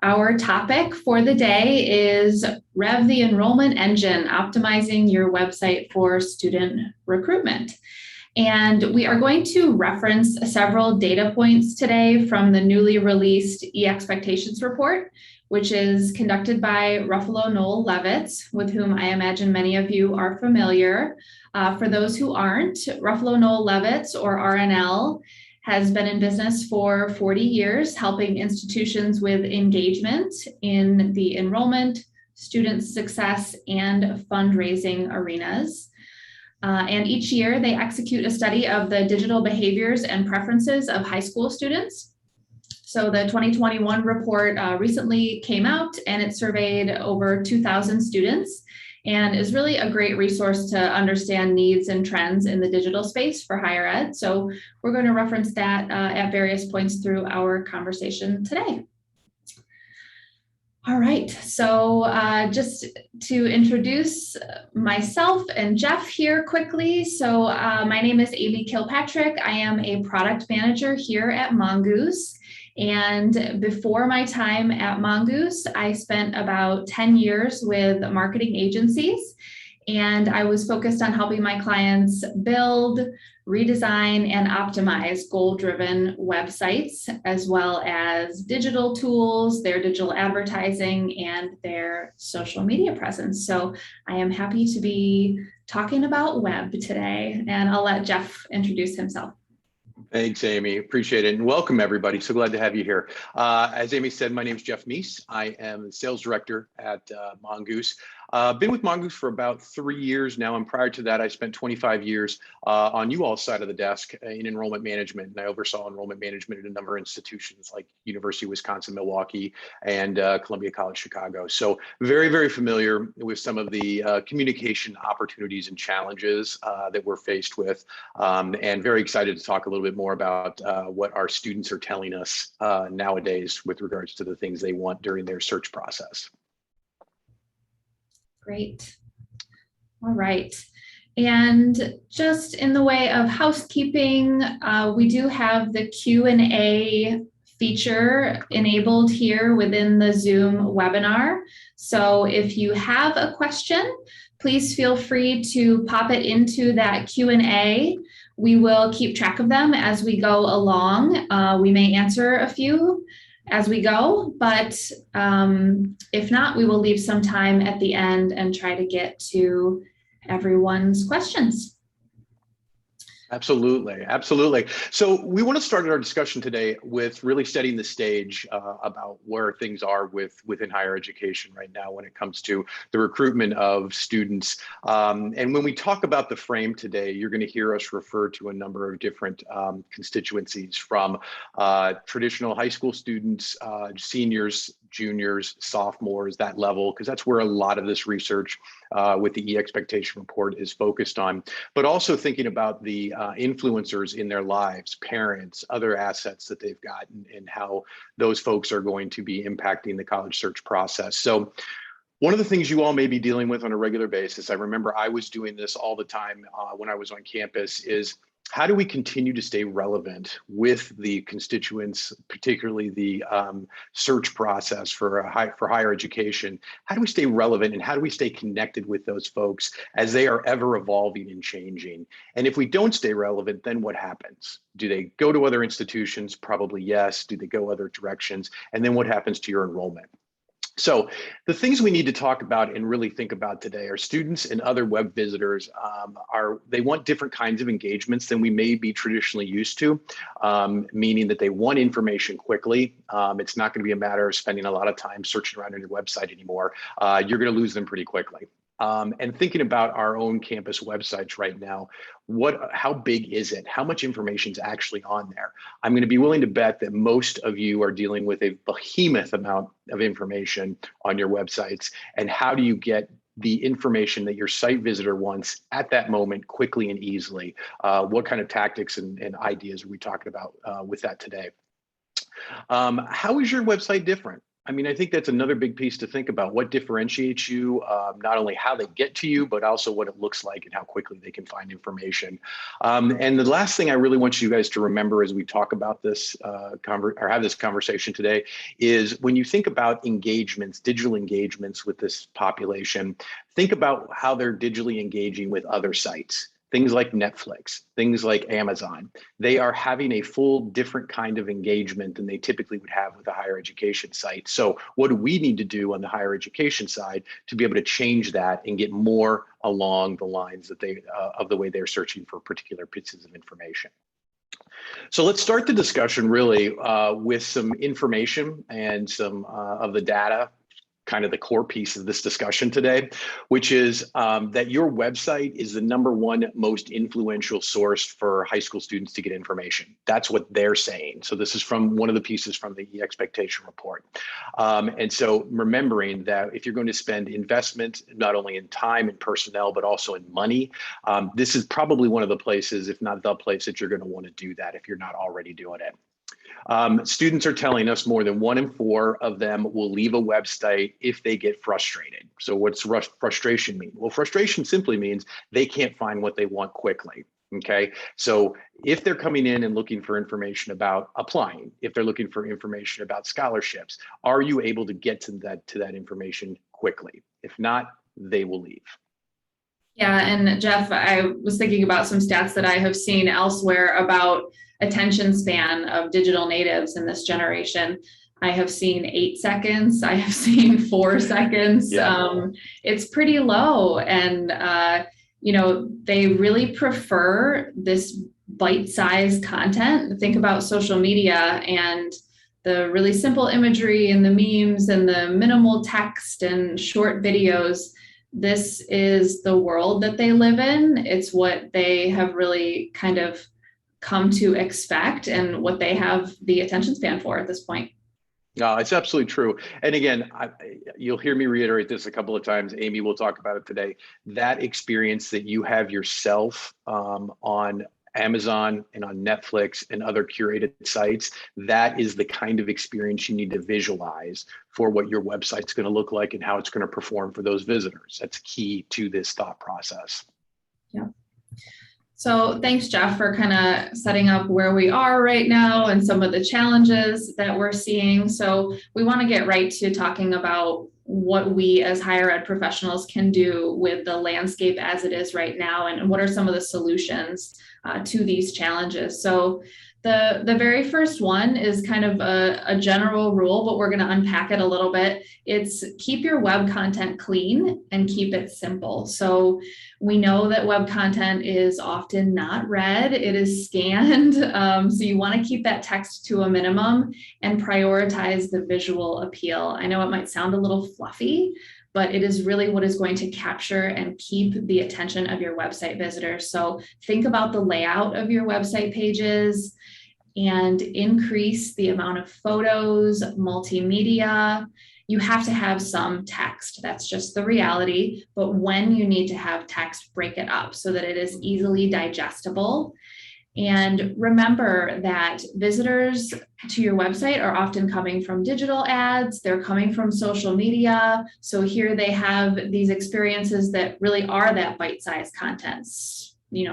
Our topic for the day is Rev the Enrollment Engine, optimizing your website for student recruitment. And we are going to reference several data points today from the newly released e-expectations report, which is conducted by Ruffalo Noel Levitz, with whom I imagine many of you are familiar. For those who aren't, Ruffalo Noel Levitz, or RNL, has been in business for 40 years, helping institutions with engagement in the enrollment, student success, and fundraising arenas. And each year they execute a study of the digital behaviors and preferences of high school students. So the 2021 report recently came out, and it surveyed over 2,000 students and is really a great resource to understand needs and trends in the digital space for higher ed. So we're going to reference that at various points through our conversation today. All right, so just to introduce myself and Jeff here quickly. So my name is Amy Kilpatrick. I am a product manager here at Mongoose. And before my time at Mongoose, I spent about 10 years with marketing agencies, and I was focused on helping my clients build, redesign, and optimize goal-driven websites, as well as digital tools, their digital advertising, and their social media presence. So I am happy to be talking about web today, and I'll let Jeff introduce himself. Thanks, Amy. Appreciate it. And welcome, everybody. So glad to have you here. As Amy said, my name is Jeff Meece. I am the sales director at Mongoose. Been with Mongoose for about 3 years now, and prior to that, I spent 25 years on you all's side of the desk in enrollment management, and I oversaw enrollment management at a number of institutions like University of Wisconsin-Milwaukee and Columbia College Chicago. So very, very familiar with some of the communication opportunities and challenges that we're faced with, and very excited to talk a little bit more about what our students are telling us nowadays with regards to the things they want during their search process. Great. All right. And just in the way of housekeeping, we do have the Q&A feature enabled here within the Zoom webinar. So if you have a question, please feel free to pop it into that Q&A. We will keep track of them as we go along. We may answer a few as we go, but if not, we will leave some time at the end and try to get to everyone's questions. Absolutely, absolutely. So we want to start our discussion today with really setting the stage about where things are within higher education right now when it comes to the recruitment of students. And when we talk about the frame today, you're going to hear us refer to a number of different constituencies, from traditional high school students, seniors, juniors, sophomores, that level, because that's where a lot of this research with the e-expectation report is focused on, but also thinking about the influencers in their lives, parents, other assets that they've got, and how those folks are going to be impacting the college search process. So one of the things you all may be dealing with on a regular basis, I remember I was doing this all the time when I was on campus, is how do we continue to stay relevant with the constituents, particularly the search process for higher education? How do we stay relevant, and how do we stay connected with those folks as they are ever evolving and changing? And if we don't stay relevant, then what happens? Do they go to other institutions? Probably yes. Do they go other directions? And then what happens to your enrollment? So the things we need to talk about and really think about today are students and other web visitors they want different kinds of engagements than we may be traditionally used to, meaning that they want information quickly. It's not going to be a matter of spending a lot of time searching around on your website anymore. You're going to lose them pretty quickly. And thinking about our own campus websites right now, how big is it? How much information is actually on there? I'm going to be willing to bet that most of you are dealing with a behemoth amount of information on your websites. And how do you get the information that your site visitor wants at that moment quickly and easily? What kind of tactics and ideas are we talking about with that today? How is your website different? I mean, I think that's another big piece to think about. What differentiates you, not only how they get to you, but also what it looks like and how quickly they can find information. And the last thing I really want you guys to remember as we talk about this or have this conversation today is when you think about engagements, digital engagements with this population, think about how they're digitally engaging with other sites. Things like Netflix, things like Amazon, they are having a full different kind of engagement than they typically would have with a higher education site. So what do we need to do on the higher education side to be able to change that and get more along the lines that they of the way they're searching for particular pieces of information? So let's start the discussion really with some information and some of the data, kind of the core piece of this discussion today, which is that your website is the #1 most influential source for high school students to get information. That's what they're saying. So this is from one of the pieces from the expectation report. And so remembering that if you're going to spend investment, not only in time and personnel, but also in money, this is probably one of the places, if not the place, that you're going to want to do that if you're not already doing it. Students are telling us more than 1 in 4 of them will leave a website if they get frustrated. So what's frustration mean? Well, frustration simply means they can't find what they want quickly. Okay, so if they're coming in and looking for information about applying, if they're looking for information about scholarships, are you able to get to that information quickly? If not, they will leave. Yeah, and Jeff, I was thinking about some stats that I have seen elsewhere about attention span of digital natives in this generation. I have seen 8 seconds. I have seen 4 seconds. Yeah. It's pretty low, and they really prefer this bite-sized content. Think about social media and the really simple imagery and the memes and the minimal text and short videos. This is the world that they live in. It's what they have really kind of come to expect and what they have the attention span for at this point. No, it's absolutely true. And again, you'll hear me reiterate this a couple of times. Amy will talk about it today. That experience that you have yourself on Amazon and on Netflix and other curated sites, that is the kind of experience you need to visualize for what your website's going to look like and how it's going to perform for those visitors. That's key to this thought process. Yeah. So thanks, Jeff, for kind of setting up where we are right now and some of the challenges that we're seeing. So we want to get right to talking about what we as higher ed professionals can do with the landscape as it is right now, and what are some of the solutions to these challenges. So the very first one is kind of a general rule, but we're going to unpack it a little bit. It's keep your web content clean and keep it simple. So we know that web content is often not read, it is scanned. So you want to keep that text to a minimum and prioritize the visual appeal. I know it might sound a little fluffy, but it is really what is going to capture and keep the attention of your website visitors. So think about the layout of your website pages and increase the amount of photos, multimedia. You have to have some text. That's just the reality. But when you need to have text, break it up so that it is easily digestible. And remember that visitors to your website are often coming from digital ads, they're coming from social media. So here they have these experiences that really are that bite-sized content,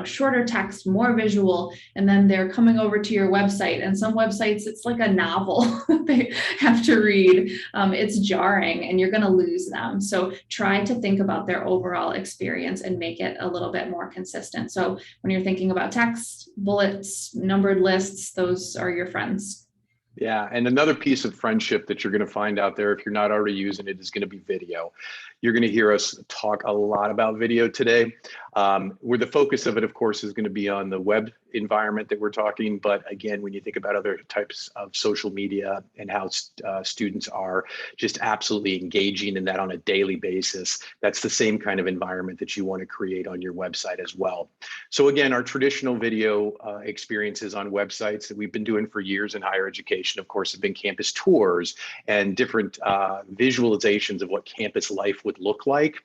shorter text, more visual, and then they're coming over to your website. And some websites, it's like a novel they have to read. It's jarring and you're going to lose them. So try to think about their overall experience and make it a little bit more consistent. So when you're thinking about text, bullets, numbered lists, those are your friends. Yeah, and another piece of friendship that you're going to find out there, if you're not already using it, is going to be video. You're going to hear us talk a lot about video today. Where the focus of it, of course, is going to be on the web environment that we're talking. But again, when you think about other types of social media and how students are just absolutely engaging in that on a daily basis, that's the same kind of environment that you want to create on your website as well. So again, our traditional video experiences on websites that we've been doing for years in higher education, of course, have been campus tours and different visualizations of what campus life would look like.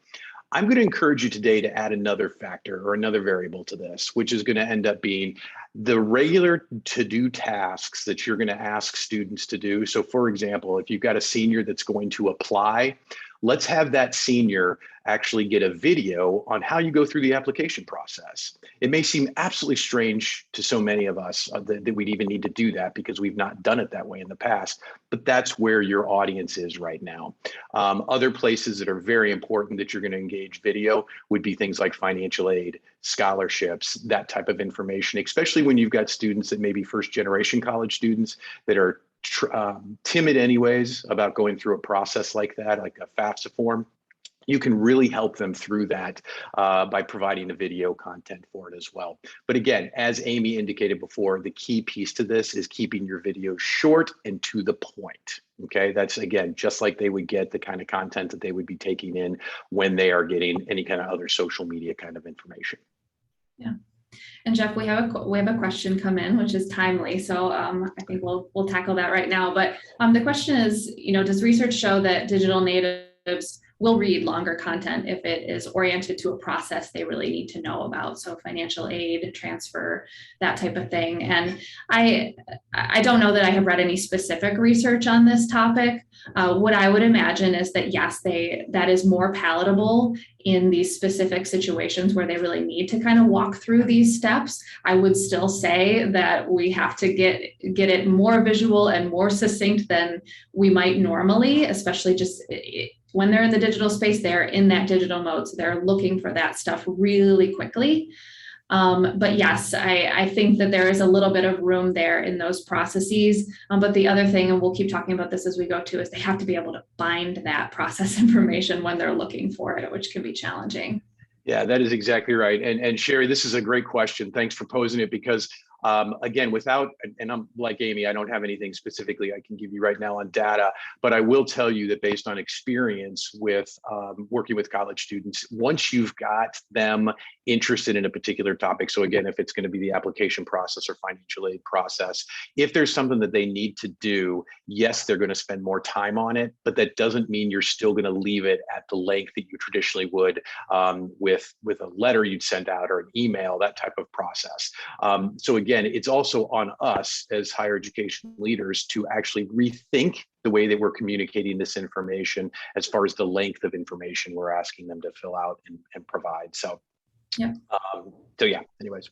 I'm going to encourage you today to add another factor or another variable to this, which is going to end up being the regular to-do tasks that you're going to ask students to do. So for example, if you've got a senior that's going to apply, let's have that senior actually get a video on how you go through the application process. It may seem absolutely strange to so many of us that we'd even need to do that because we've not done it that way in the past, but that's where your audience is right now. Other places that are very important that you're going to engage video would be things like financial aid, scholarships, that type of information, especially when you've got students that may be first generation college students that are timid anyways about going through a process like that, like a FAFSA form. You can really help them through that by providing the video content for it as well. But again, as Amy indicated before, the key piece to this is keeping your videos short and to the point. Okay, that's again, just like they would get the kind of content that they would be taking in when they are getting any kind of other social media kind of information. Yeah. And Jeff, we have a question come in, which is timely. So I think we'll tackle that right now. But the question is, does research show that digital natives will read longer content if it is oriented to a process they really need to know about? So financial aid, transfer, that type of thing. And I don't know that I have read any specific research on this topic. What I would imagine is that yes, that is more palatable in these specific situations where they really need to kind of walk through these steps. I would still say that we have to get it more visual and more succinct than we might normally, especially just when they're in the digital space, they're in that digital mode. So they're looking for that stuff really quickly. But yes, I think that there is a little bit of room there in those processes. But the other thing, and we'll keep talking about this as we go too, is they have to be able to find that process information when they're looking for it, which can be challenging. Yeah, that is exactly right. And Sherry, this is a great question. Thanks for posing it because again, and I'm like Amy, I don't have anything specifically I can give you right now on data, but I will tell you that based on experience with working with college students, once you've got them interested in a particular topic, so again, if it's going to be the application process or financial aid process, if there's something that they need to do, yes, they're going to spend more time on it, but that doesn't mean you're still going to leave it at the length that you traditionally would with a letter you'd send out or an email, that type of process. So again, it's also on us as higher education leaders to actually rethink the way that we're communicating this information as far as the length of information we're asking them to fill out and provide. So, yeah. Anyways.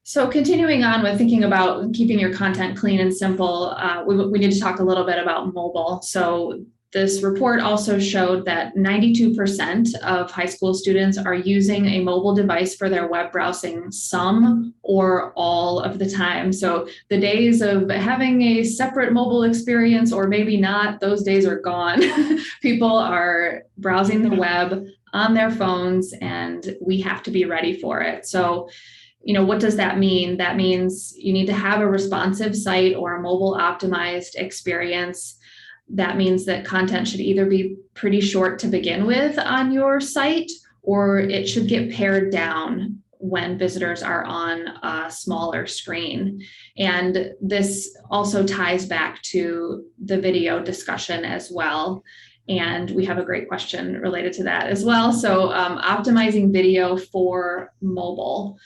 So continuing on with thinking about keeping your content clean and simple, we need to talk a little bit about mobile. So this report also showed that 92% of high school students are using a mobile device for their web browsing some or all of the time. So the days of having a separate mobile experience or maybe not, those days are gone. People are browsing the web on their phones and we have to be ready for it. So what does that mean? That means you need to have a responsive site or a mobile optimized experience. That means that content should either be pretty short to begin with on your site, or it should get pared down when visitors are on a smaller screen. And this also ties back to the video discussion as well. And we have a great question related to that as well. So optimizing video for mobile.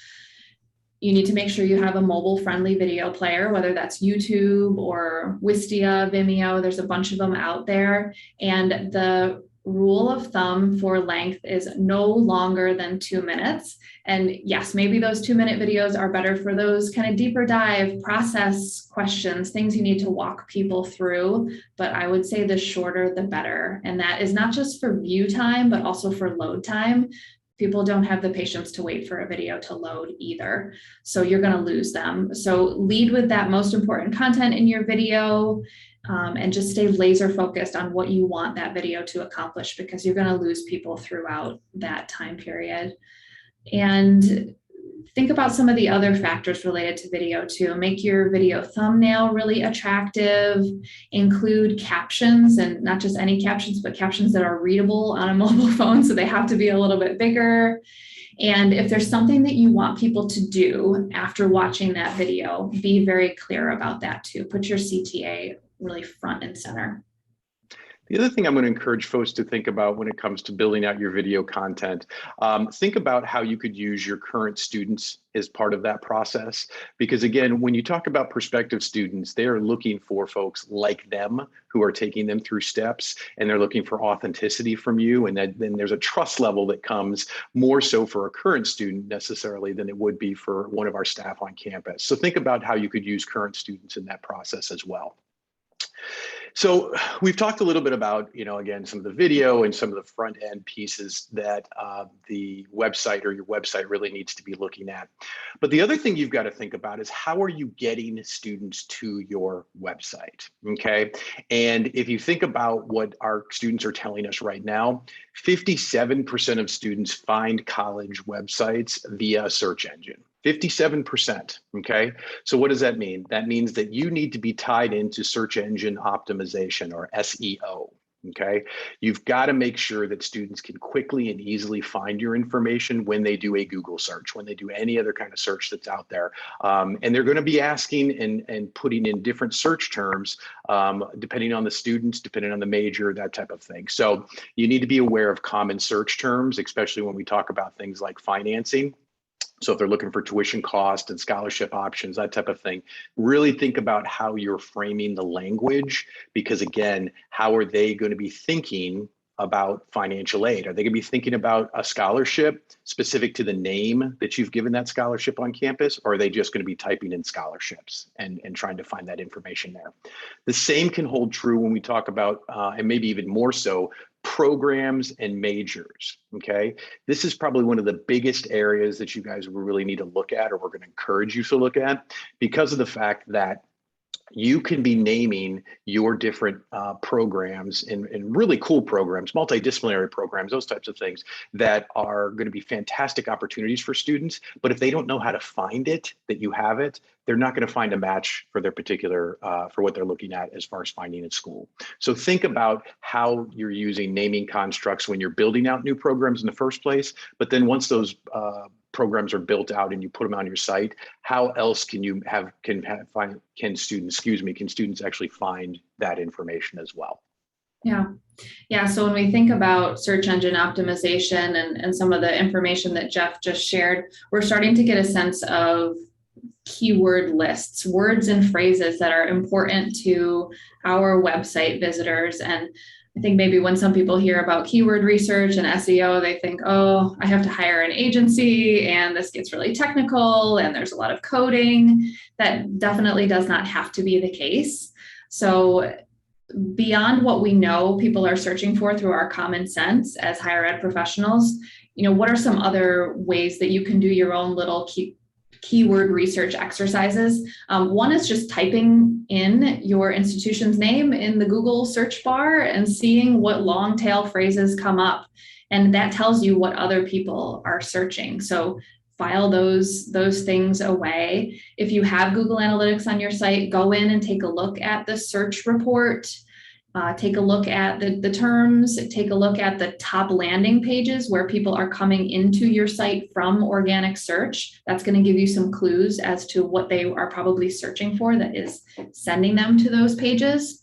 You need to make sure you have a mobile-friendly video player, whether that's YouTube or Wistia, Vimeo. There's a bunch of them out there. And the rule of thumb for length is no longer than 2 minutes. And yes, maybe those 2-minute videos are better for those kind of deeper dive process questions, things you need to walk people through. But I would say the shorter, the better. And that is not just for view time, but also for load time. People don't have the patience to wait for a video to load either. So you're going to lose them. So lead with that most important content in your video and just stay laser focused on what you want that video to accomplish, because you're going to lose people throughout that time period. And think about some of the other factors related to video too. Make your video thumbnail really attractive, include captions, and not just any captions, but captions that are readable on a mobile phone. So they have to be a little bit bigger. And if there's something that you want people to do after watching that video, be very clear about that too. Put your CTA really front and center. The other thing I'm going to encourage folks to think about when it comes to building out your video content, think about how you could use your current students as part of that process. Because again, when you talk about prospective students, they are looking for folks like them who are taking them through steps, and they're looking for authenticity from you. And then there's a trust level that comes more so for a current student necessarily than it would be for one of our staff on campus. So think about how you could use current students in that process as well. So we've talked a little bit about, again, some of the video and some of the front end pieces that the website or your website really needs to be looking at. But the other thing you've got to think about is how are you getting students to your website, okay? And if you think about what our students are telling us right now, 57% of students find college websites via a search engine. 57%, okay? So what does that mean? That means that you need to be tied into search engine optimization, or SEO, okay? You've got to make sure that students can quickly and easily find your information when they do a Google search, when they do any other kind of search that's out there. And they're going to be asking and putting in different search terms, depending on the students, depending on the major, that type of thing. So you need to be aware of common search terms, especially when we talk about things like financing. So if they're looking for tuition cost and scholarship options, that type of thing, really think about how you're framing the language, because again, how are they going to be thinking about financial aid? Are they going to be thinking about a scholarship specific to the name that you've given that scholarship on campus? Or are they just going to be typing in scholarships and trying to find that information there? The same can hold true when we talk about, and maybe even more so, programs and majors, okay? This is probably one of the biggest areas that you guys will really need to look at, or we're going to encourage you to look at, because of the fact that you can be naming your different programs and really cool programs, multidisciplinary programs, those types of things that are going to be fantastic opportunities for students. But if they don't know how to find it, that you have it, they're not going to find a match for their particular, for what they're looking at as far as finding a school. So think about how you're using naming constructs when you're building out new programs in the first place. But then once those programs are built out and you put them on your site, how else can students actually find that information as well? Yeah. So when we think about search engine optimization and some of the information that Jeff just shared, we're starting to get a sense of keyword lists, words and phrases that are important to our website visitors. And I think maybe when some people hear about keyword research and SEO, they think, oh, I have to hire an agency and this gets really technical and there's a lot of coding. That definitely does not have to be the case. So beyond what we know people are searching for through our common sense as higher ed professionals, what are some other ways that you can do your own little keyword research exercises? One is just typing in your institution's name in the Google search bar and seeing what long tail phrases come up. And that tells you what other people are searching. So file those things away. If you have Google Analytics on your site, go in and take a look at the search report. Take a look at the terms, take a look at the top landing pages where people are coming into your site from organic search. That's going to give you some clues as to what they are probably searching for that is sending them to those pages.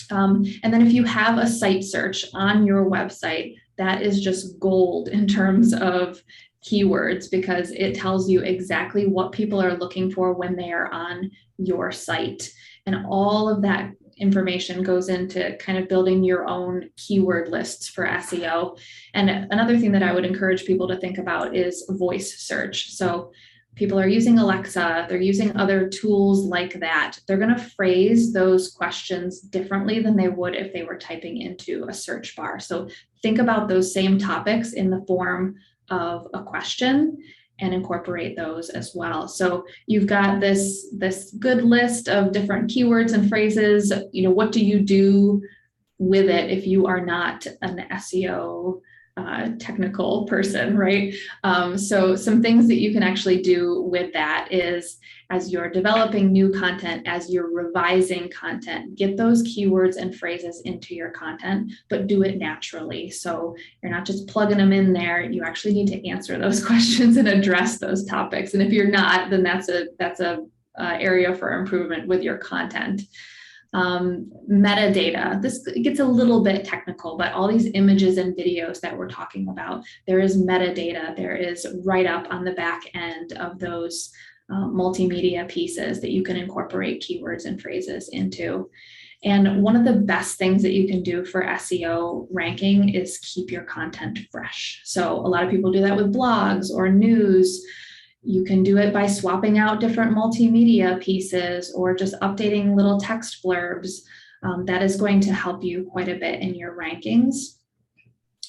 And then if you have a site search on your website, that is just gold in terms of keywords, because it tells you exactly what people are looking for when they are on your site. And all of that information goes into kind of building your own keyword lists for SEO. And another thing that I would encourage people to think about is voice search. So people are using Alexa, they're using other tools like that. They're going to phrase those questions differently than they would if they were typing into a search bar. So think about those same topics in the form of a question and incorporate those as well. So you've got this good list of different keywords and phrases. What do you do with it if you are not an SEO technical person, right? So some things that you can actually do with that is, as you're developing new content, as you're revising content, get those keywords and phrases into your content, but do it naturally. So you're not just plugging them in there. You actually need to answer those questions and address those topics. And if you're not, then that's a area for improvement with your content. Metadata. This gets a little bit technical, but all these images and videos that we're talking about, there is metadata, there is write-up on the back end of those multimedia pieces that you can incorporate keywords and phrases into. And one of the best things that you can do for SEO ranking is keep your content fresh. So a lot of people do that with blogs or news. You can do it by swapping out different multimedia pieces or just updating little text blurbs. That is going to help you quite a bit in your rankings.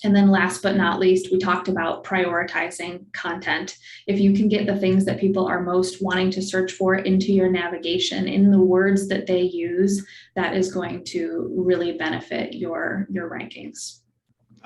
And then last but not least, we talked about prioritizing content. If you can get the things that people are most wanting to search for into your navigation in the words that they use, that is going to really benefit your rankings.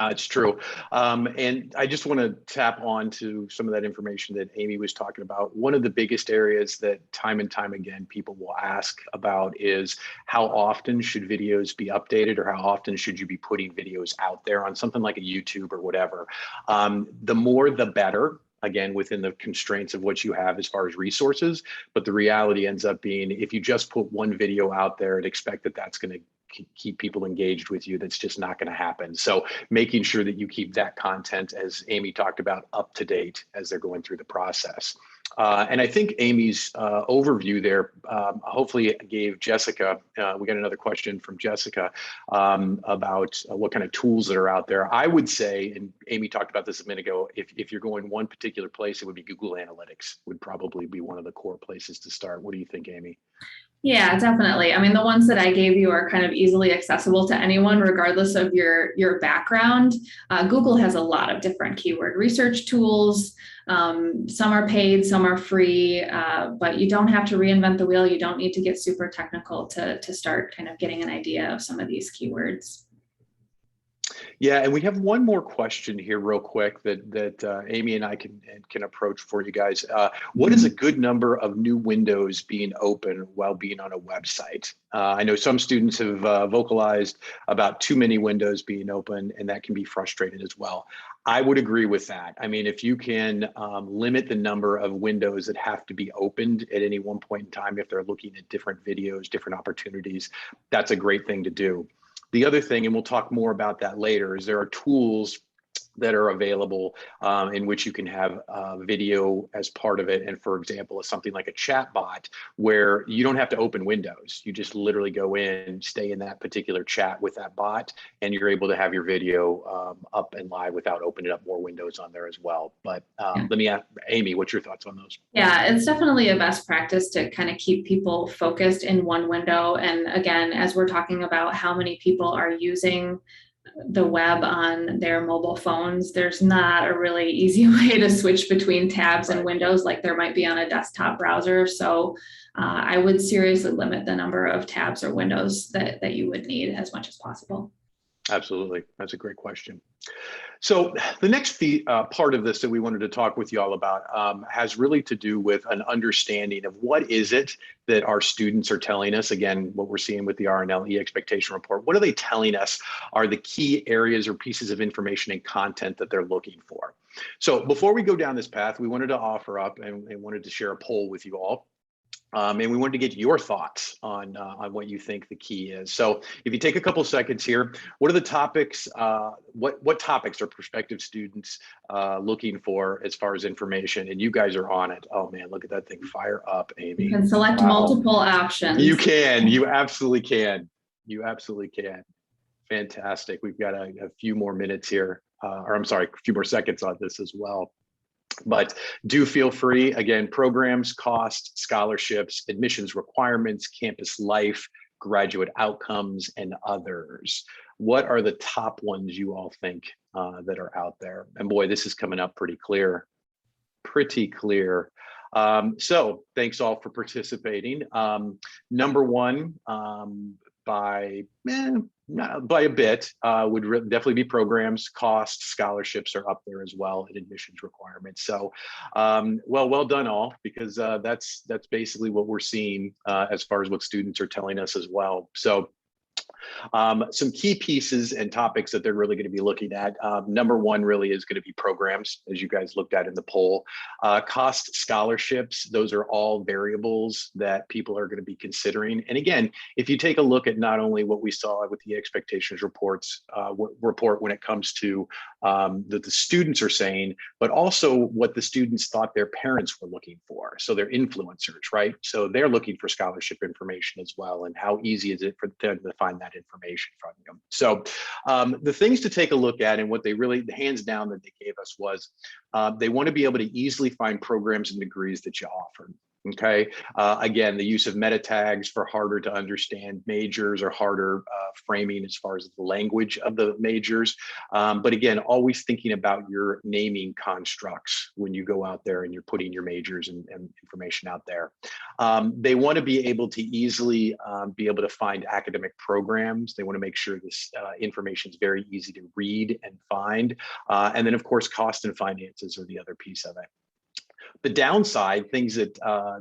It's true. And I just want to tap on to some of that information that Amy was talking about. One of the biggest areas that time and time again people will ask about is how often should videos be updated, or how often should you be putting videos out there on something like a YouTube or whatever. The more the better, again, within the constraints of what you have as far as resources. But the reality ends up being, if you just put one video out there and expect that that's going to keep people engaged with you, that's just not going to happen. So making sure that you keep that content, as Amy talked about, up to date as they're going through the process. And I think Amy's overview there hopefully gave Jessica, we got another question from Jessica about what kind of tools that are out there. I would say, and Amy talked about this a minute ago, if you're going one particular place, it would be Google Analytics would probably be one of the core places to start. What do you think, Amy? Yeah, definitely. I mean, the ones that I gave you are kind of easily accessible to anyone, regardless of your background. Google has a lot of different keyword research tools. Some are paid, some are free, but you don't have to reinvent the wheel. You don't need to get super technical to start kind of getting an idea of some of these keywords. Yeah, and we have one more question here real quick that Amy and I can approach for you guys. What is a good number of new windows being open while being on a website? I know some students have vocalized about too many windows being open, and that can be frustrating as well. I would agree with that. I mean, if you can limit the number of windows that have to be opened at any one point in time, if they're looking at different videos, different opportunities, that's a great thing to do. The other thing, and we'll talk more about that later, is there are tools that are available in which you can have video as part of it. And for example, something like a chatbot where you don't have to open windows. You just literally go in, stay in that particular chat with that bot, and you're able to have your video up and live without opening up more windows on there as well. But let me ask Amy, what's your thoughts on those? Yeah, it's definitely a best practice to kind of keep people focused in one window. And again, as we're talking about how many people are using the web on their mobile phones, there's not a really easy way to switch between tabs and windows like there might be on a desktop browser. So I would seriously limit the number of tabs or windows that you would need as much as possible. Absolutely. That's a great question. So the next part of this that we wanted to talk with you all about has really to do with an understanding of what is it that our students are telling us. Again, what we're seeing with the RNLE expectation report, what are they telling us are the key areas or pieces of information and content that they're looking for? So before we go down this path, we wanted to offer up and wanted to share a poll with you all. And we wanted to get your thoughts on what you think the key is. So if you take a couple seconds here, what are the topics, what topics are prospective students looking for as far as information? And you guys are on it. Oh man, look at that thing fire up, Amy. You can select multiple options. You can, you absolutely can. You absolutely can. Fantastic. We've got a few more minutes here, or I'm sorry, a few more seconds on this as well. But do feel free, again, programs, costs, scholarships, admissions requirements, campus life, graduate outcomes, and others. What are the top ones you all think that are out there? And boy, this is coming up pretty clear, pretty clear. So thanks all for participating. Number one, by a bit would definitely be programs, costs, scholarships are up there as well, and admissions requirements. So well done all, because that's basically what we're seeing as far as what students are telling us as well. So Some key pieces and topics that they're really going to be looking at. Number one really is going to be programs, as you guys looked at in the poll. Cost scholarships, those are all variables that people are going to be considering. And again, if you take a look at not only what we saw with the expectations report when it comes to that the students are saying, but also what the students thought their parents were looking for. So they're influencers, right? So they're looking for scholarship information as well, and how easy is it for them to find that information from you. So the things to take a look at, and what they really, the hands down that they gave us was they want to be able to easily find programs and degrees that you offer. Okay. Again, the use of meta tags for harder to understand majors or harder framing as far as the language of the majors. But again, always thinking about your naming constructs when you go out there and you're putting your majors and information out there. They want to be able to easily be able to find academic programs. They want to make sure this information is very easy to read and find. And then of course, cost and finances are the other piece of it. The downside, things that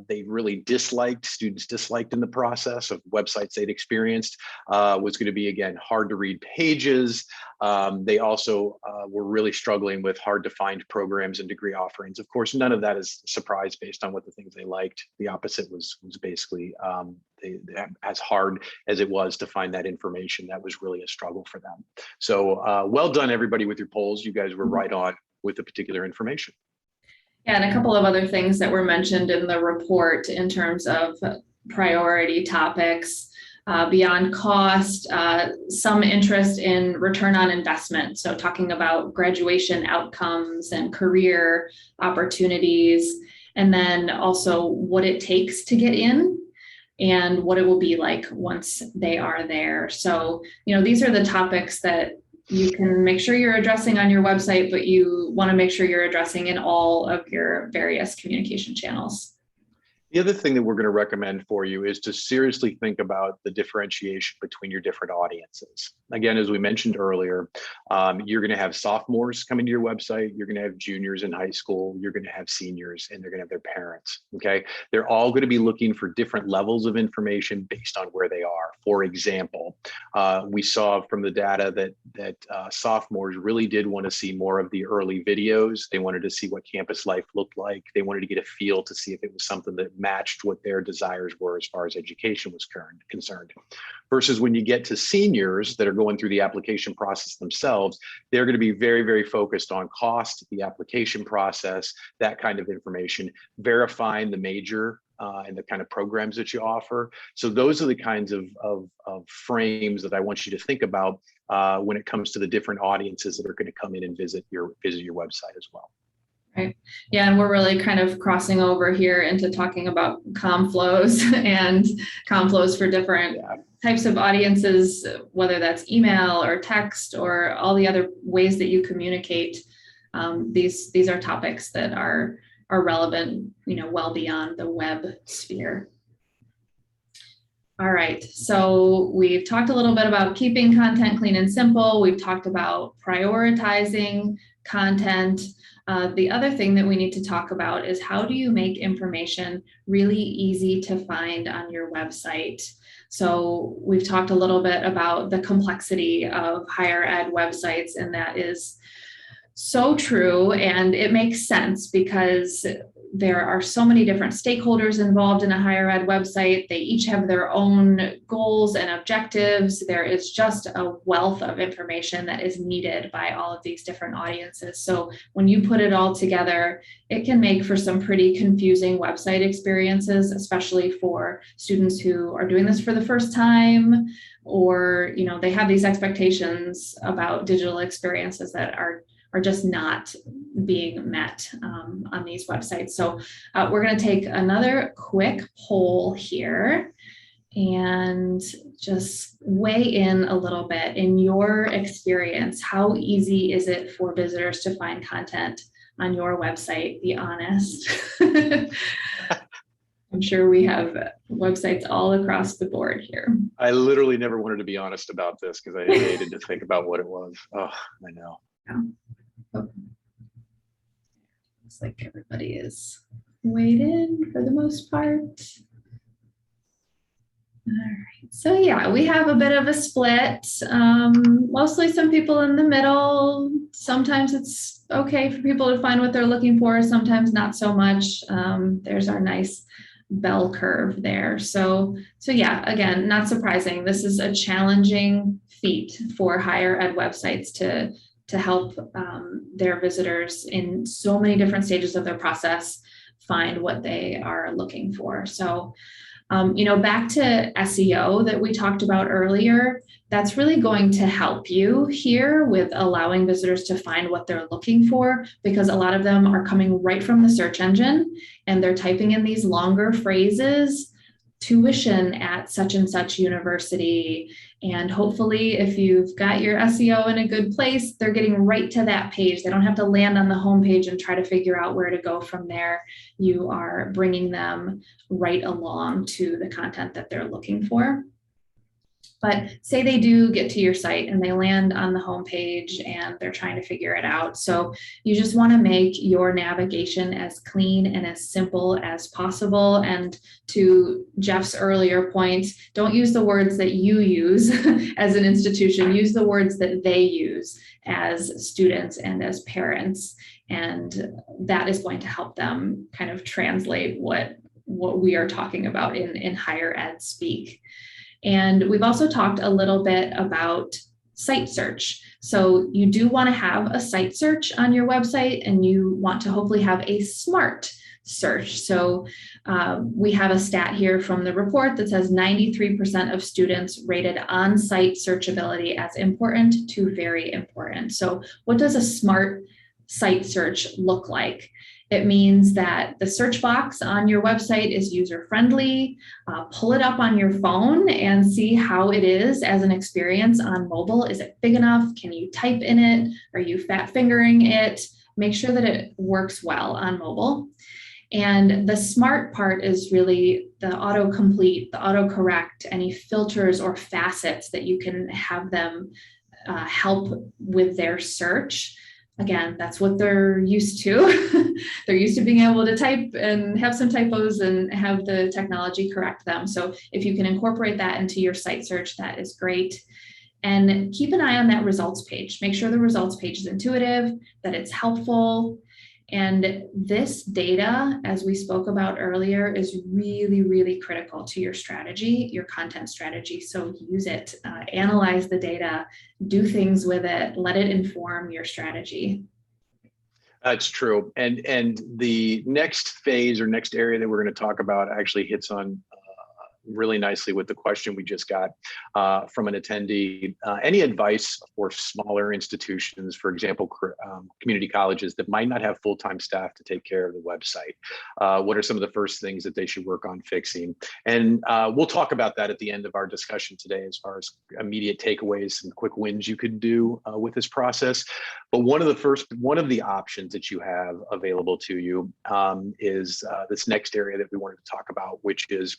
they really disliked, students disliked in the process of websites they'd experienced, was going to be, again, hard to read pages. They also were really struggling with hard to find programs and degree offerings. Of course, none of that is a surprise based on what the things they liked. The opposite was basically as hard as it was to find that information. That was really a struggle for them. So well done, everybody, with your polls. You guys were right on with the particular information. Yeah, and a couple of other things that were mentioned in the report in terms of priority topics, beyond cost, some interest in return on investment. So talking about graduation outcomes and career opportunities, and then also what it takes to get in and what it will be like once they are there. So, you know, these are the topics that you can make sure you're addressing on your website, but you want to make sure you're addressing in all of your various communication channels. The other thing that we're going to recommend for you is to seriously think about the differentiation between your different audiences. Again, as we mentioned earlier, you're going to have sophomores coming to your website, you're going to have juniors in high school, you're going to have seniors, and they're going to have their parents, okay? They're all going to be looking for different levels of information based on where they are. For example, we saw from the data that sophomores really did want to see more of the early videos. They wanted to see what campus life looked like. They wanted to get a feel to see if it was something that matched what their desires were as far as education was concerned. Versus when you get to seniors that are going through the application process themselves, they're going to be very, very focused on cost, the application process, that kind of information, verifying the major and the kind of programs that you offer. So those are the kinds of frames that I want you to think about when it comes to the different audiences that are going to come in and visit your website as well. Right. Yeah, and we're really kind of crossing over here into talking about comm flows and comm flows for different types of audiences, whether that's email or text or all the other ways that you communicate. These are topics that are relevant, you know, well beyond the web sphere. All right, so we've talked a little bit about keeping content clean and simple. We've talked about prioritizing content. The other thing that we need to talk about is how do you make information really easy to find on your website? So we've talked a little bit about the complexity of higher ed websites, and that is so true, and it makes sense because there are so many different stakeholders involved in a higher ed website. They each have their own goals and objectives. There is just a wealth of information that is needed by all of these different audiences. So when you put it all together, it can make for some pretty confusing website experiences, especially for students who are doing this for the first time, or, you know, they have these expectations about digital experiences that are just not being met on these websites. So we're going to take another quick poll here and just weigh in a little bit. In your experience, how easy is it for visitors to find content on your website? Be honest. I'm sure we have websites all across the board here. I literally never wanted to be honest about this because I hated to think about what it was. Oh, I know. Yeah. Oh. Looks like everybody is weighed in for the most part. So yeah, we have a bit of a split. Mostly some people in the middle. Sometimes it's okay for people to find what they're looking for, sometimes not so much. There's our nice bell curve there. So yeah, again, not surprising. This is a challenging feat for higher ed websites to help their visitors in so many different stages of their process find what they are looking for. So back to SEO that we talked about earlier, that's really going to help you here with allowing visitors to find what they're looking for, because a lot of them are coming right from the search engine and they're typing in these longer phrases, tuition at such and such university. And hopefully if you've got your SEO in a good place, they're getting right to that page. They don't have to land on the homepage and try to figure out where to go from there. You are bringing them right along to the content that they're looking for. But say they do get to your site and they land on the homepage and they're trying to figure it out. So you just want to make your navigation as clean and as simple as possible. And to Jeff's earlier point, don't use the words that you use as an institution, use the words that they use as students and as parents. And that is going to help them kind of translate what we are talking about in higher ed speak. And we've also talked a little bit about site search. So you do want to have a site search on your website, and you want to hopefully have a smart search. So we have a stat here from the report that says 93% of students rated on-site searchability as important to very important. So what does a smart site search look like? It means that the search box on your website is user-friendly. Pull it up on your phone and see how it is as an experience on mobile. Is it big enough? Can you type in it? Are you fat fingering it? Make sure that it works well on mobile. And the smart part is really the autocomplete, the autocorrect, any filters or facets that you can have them help with their search. Again, that's what they're used to. They're used to being able to type and have some typos and have the technology correct them. So if you can incorporate that into your site search, that is great. And keep an eye on that results page. Make sure the results page is intuitive, that it's helpful. And this data, as we spoke about earlier, is really, really critical to your strategy, your content strategy. So use it, analyze the data, do things with it, let it inform your strategy. That's true. And the next phase or next area that we're going to talk about actually hits on really nicely with the question we just got from an attendee. Any advice for smaller institutions, for example, community colleges that might not have full-time staff to take care of the website? What are some of the first things that they should work on fixing? And we'll talk about that at the end of our discussion today as far as immediate takeaways and quick wins you could do with this process. But one of the options that you have available to you is this next area that we wanted to talk about, which is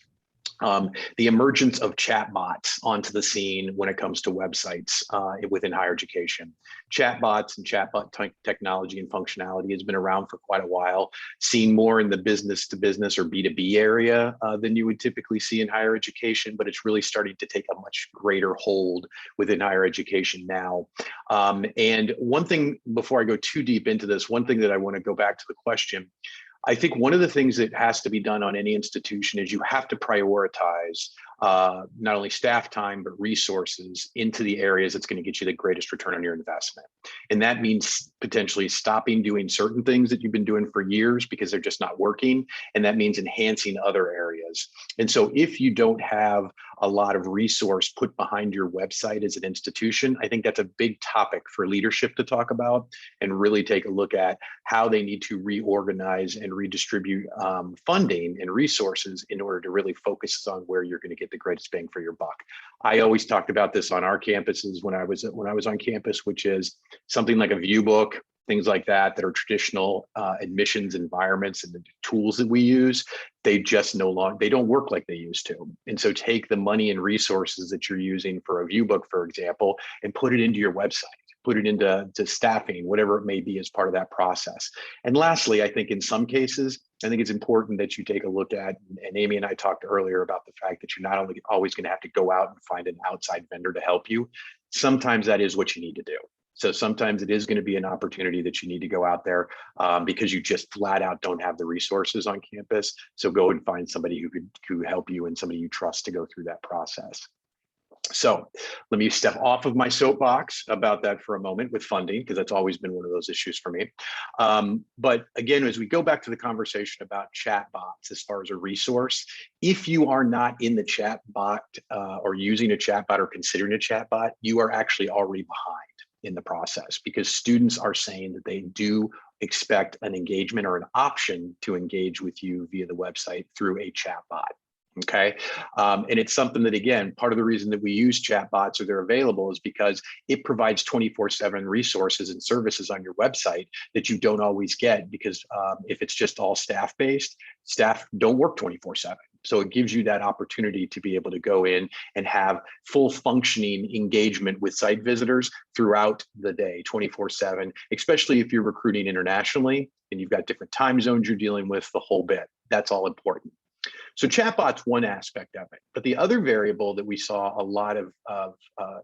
the emergence of chatbots onto the scene when it comes to websites within higher education. Chatbots and chatbot technology and functionality has been around for quite a while, seen more in the business to business or B2B area than you would typically see in higher education, but it's really starting to take a much greater hold within higher education now. And one thing, before I go too deep into this, one thing that I want to go back to the question, I think one of the things that has to be done on any institution is you have to prioritize not only staff time, but resources into the areas that's going to get you the greatest return on your investment. And that means potentially stopping doing certain things that you've been doing for years because they're just not working. And that means enhancing other areas. And so if you don't have a lot of resource put behind your website as an institution, I think that's a big topic for leadership to talk about and really take a look at how they need to reorganize and redistribute funding and resources in order to really focus on where you're going to get the greatest bang for your buck. I always talked about this on our campuses when I was on campus, which is something like a view book, things like that are traditional admissions environments and the tools that we use, they just they don't work like they used to. And so take the money and resources that you're using for a view book, for example, and put it into your website. put it into staffing, whatever it may be as part of that process. And lastly, I think in some cases, I think it's important that you take a look at, and Amy and I talked earlier about the fact that you're not only always going to have to go out and find an outside vendor to help you. Sometimes that is what you need to do. So sometimes it is going to be an opportunity that you need to go out there because you just flat out don't have the resources on campus. So go and find somebody who help you and somebody you trust to go through that process. So let me step off of my soapbox about that for a moment with funding, because that's always been one of those issues for me. But again, as we go back to the conversation about chatbots as far as a resource, if you are not in the chatbot or using a chatbot or considering a chatbot, you are actually already behind in the process, because students are saying that they do expect an engagement or an option to engage with you via the website through a chatbot. Okay. And it's something that, again, part of the reason that we use chatbots or they're available is because it provides 24/7 resources and services on your website that you don't always get, because if it's just all staff-based, staff don't work 24/7. So it gives you that opportunity to be able to go in and have full functioning engagement with site visitors throughout the day, 24/7, especially if you're recruiting internationally and you've got different time zones you're dealing with, the whole bit. That's all important. So chatbot's one aspect of it, but the other variable that we saw a lot of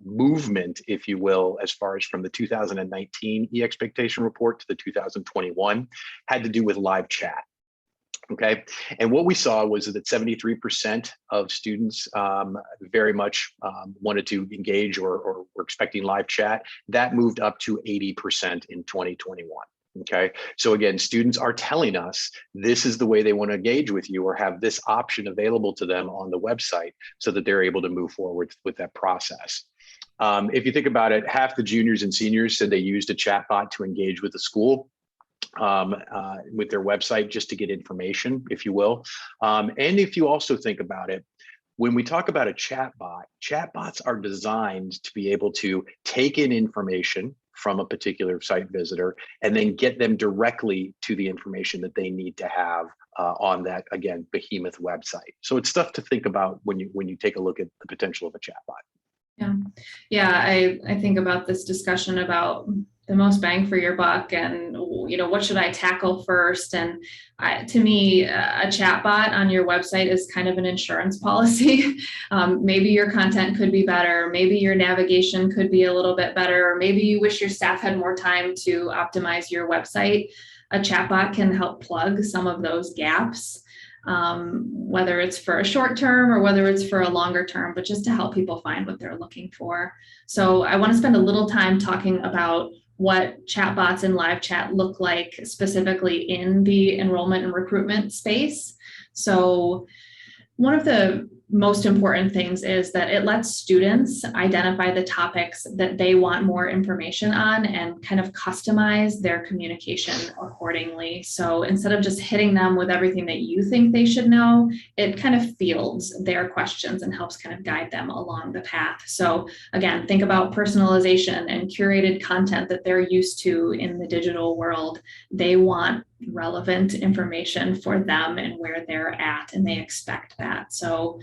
movement, if you will, as far as from the 2019 e-expectation report to the 2021, had to do with live chat. Okay, and what we saw was that 73% of students very much wanted to engage or were expecting live chat. That moved up to 80% in 2021. Okay, so again, students are telling us this is the way they want to engage with you or have this option available to them on the website so that they're able to move forward with that process. If you think about it, half the juniors and seniors said they used a chatbot to engage with the school with their website just to get information, if you will. And if you also think about it, when we talk about a chatbot, chatbots are designed to be able to take in information from a particular site visitor and then get them directly to the information that they need to have on that, again, behemoth website. So it's stuff to think about when you take a look at the potential of a chatbot. Yeah, I think about this discussion about the most bang for your buck and, you know, what should I tackle first? And to me, a chatbot on your website is kind of an insurance policy. Maybe your content could be better. Maybe your navigation could be a little bit better. Or maybe you wish your staff had more time to optimize your website. A chatbot can help plug some of those gaps. Whether it's for a short term or whether it's for a longer term, but just to help people find what they're looking for. So I want to spend a little time talking about what chatbots and live chat look like specifically in the enrollment and recruitment space. So one of the most important things is that it lets students identify the topics that they want more information on and kind of customize their communication accordingly. So instead of just hitting them with everything that you think they should know, it kind of fields their questions and helps kind of guide them along the path. So again, think about personalization and curated content that they're used to in the digital world. They want relevant information for them and where they're at, and they expect that. So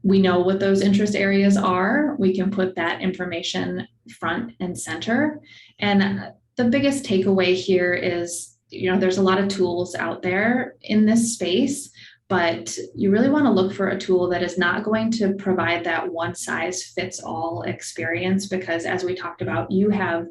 we know what those interest areas are. We can put that information front and center. And the biggest takeaway here is, you know, there's a lot of tools out there in this space, but you really want to look for a tool that is not going to provide that one size fits all experience, because as we talked about, you have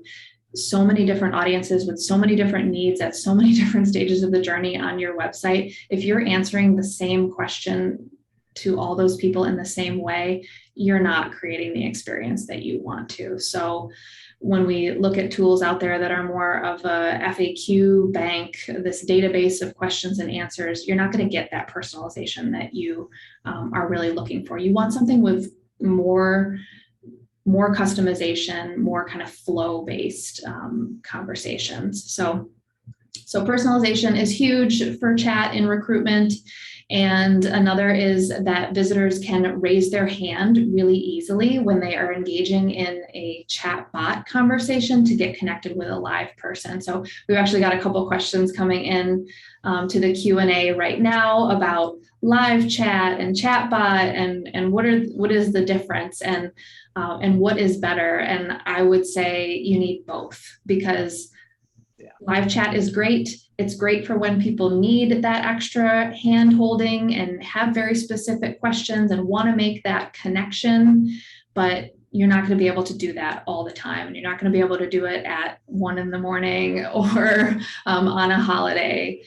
so many different audiences with so many different needs at so many different stages of the journey on your website. If you're answering the same question to all those people in the same way, you're not creating the experience that you want to. So when we look at tools out there that are more of a FAQ bank, this database of questions and answers, you're not going to get that personalization that you are really looking for. You want something with more customization, more kind of flow-based conversations. So So personalization is huge for chat in recruitment. And another is that visitors can raise their hand really easily when they are engaging in a chat bot conversation to get connected with a live person. So we've actually got a couple questions coming in to the Q&A right now about live chat and chatbot and what is the difference and what is better. And I would say you need both, because live chat is great. It's great for when people need that extra hand holding and have very specific questions and want to make that connection, but you're not going to be able to do that all the time. And you're not going to be able to do it at 1 a.m. or on a holiday.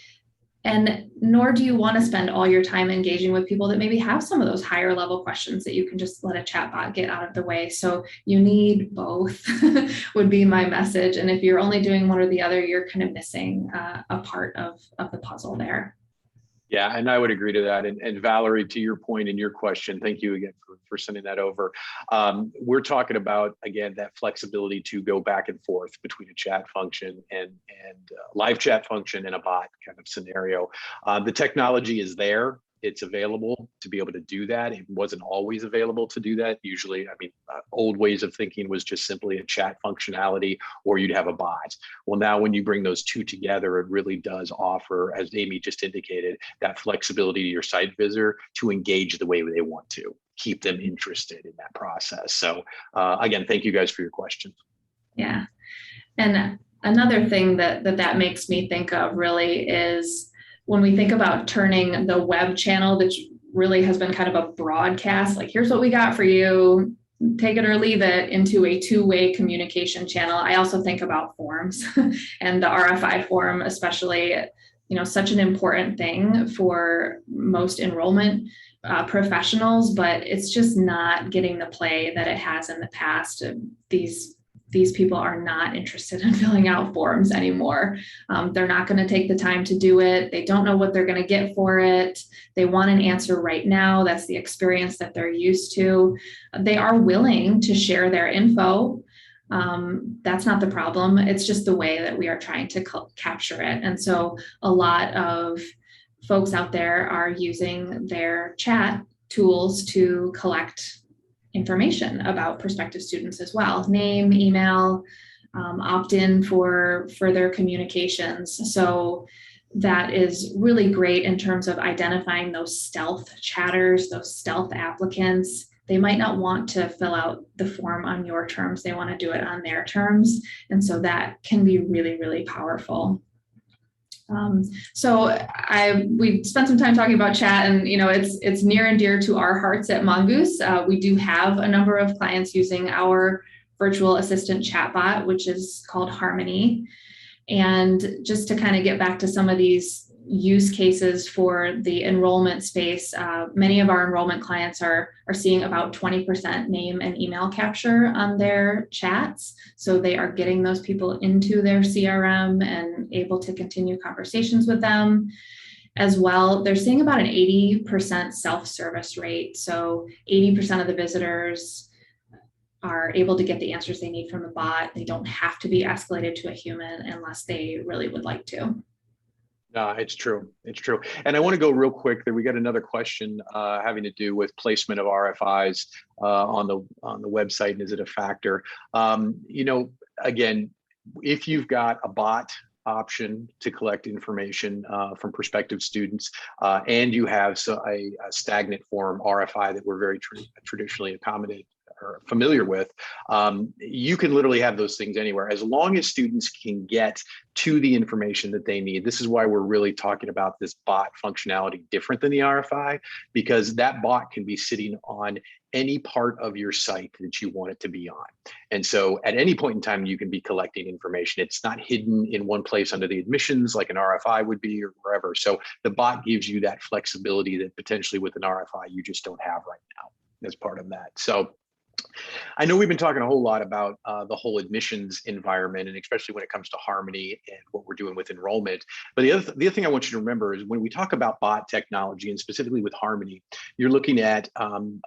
And nor do you want to spend all your time engaging with people that maybe have some of those higher level questions that you can just let a chatbot get out of the way. So you need both would be my message. And if you're only doing one or the other, you're kind of missing a part of the puzzle there. Yeah, and I would agree to that. And Valerie, to your point in your question, thank you again for sending that over. We're talking about, again, that flexibility to go back and forth between a chat function and live chat function and a bot kind of scenario. The technology is there. It's available to be able to do that. It wasn't always available to do that. Usually, I mean, old ways of thinking was just simply a chat functionality, or you'd have a bot. Well, now when you bring those two together, it really does offer, as Amy just indicated, that flexibility to your site visitor to engage the way they want to, keep them interested in that process. So again, thank you guys for your questions. Yeah. And another thing that makes me think of really is when we think about turning the web channel, that really has been kind of a broadcast, like here's what we got for you, take it or leave it, into a two-way communication channel. I also think about forms and the RFI form, especially, such an important thing for most enrollment professionals, but it's just not getting the play that it has in the past. These people are not interested in filling out forms anymore. They're not going to take the time to do it. They don't know what they're going to get for it. They want an answer right now. That's the experience that they're used to. They are willing to share their info. That's not the problem. It's just the way that we are trying to capture it. And so a lot of folks out there are using their chat tools to collect information about prospective students as well, name, email, opt-in for further communications. So that is really great in terms of identifying those stealth chatters, those stealth applicants. They might not want to fill out the form on your terms. They want to do it on their terms. And so that can be really, really powerful. So we spent some time talking about chat, and it's near and dear to our hearts at Mongoose. We do have a number of clients using our virtual assistant chatbot, which is called Harmony. And just to kind of get back to some of these use cases for the enrollment space, many of our enrollment clients are seeing about 20% name and email capture on their chats. So they are getting those people into their CRM and able to continue conversations with them. As well, they're seeing about an 80% self-service rate. So 80% of the visitors are able to get the answers they need from the bot. They don't have to be escalated to a human unless they really would like to. No, it's true. It's true. And I want to go real quick there. We got another question having to do with placement of RFIs on the website. And is it a factor? Again, if you've got a bot option to collect information from prospective students, and you have a stagnant form RFI that we're very traditionally accommodated or familiar with, you can literally have those things anywhere as long as students can get to the information that they need. This is why we're really talking about this bot functionality different than the RFI, because that bot can be sitting on any part of your site that you want it to be on. And so at any point in time, you can be collecting information. It's not hidden in one place under the admissions like an RFI would be or wherever. So the bot gives you that flexibility that potentially with an RFI, you just don't have right now as part of that. So I know we've been talking a whole lot about the whole admissions environment, and especially when it comes to Harmony and what we're doing with enrollment. But the other thing I want you to remember is when we talk about bot technology, and specifically with Harmony, you're looking at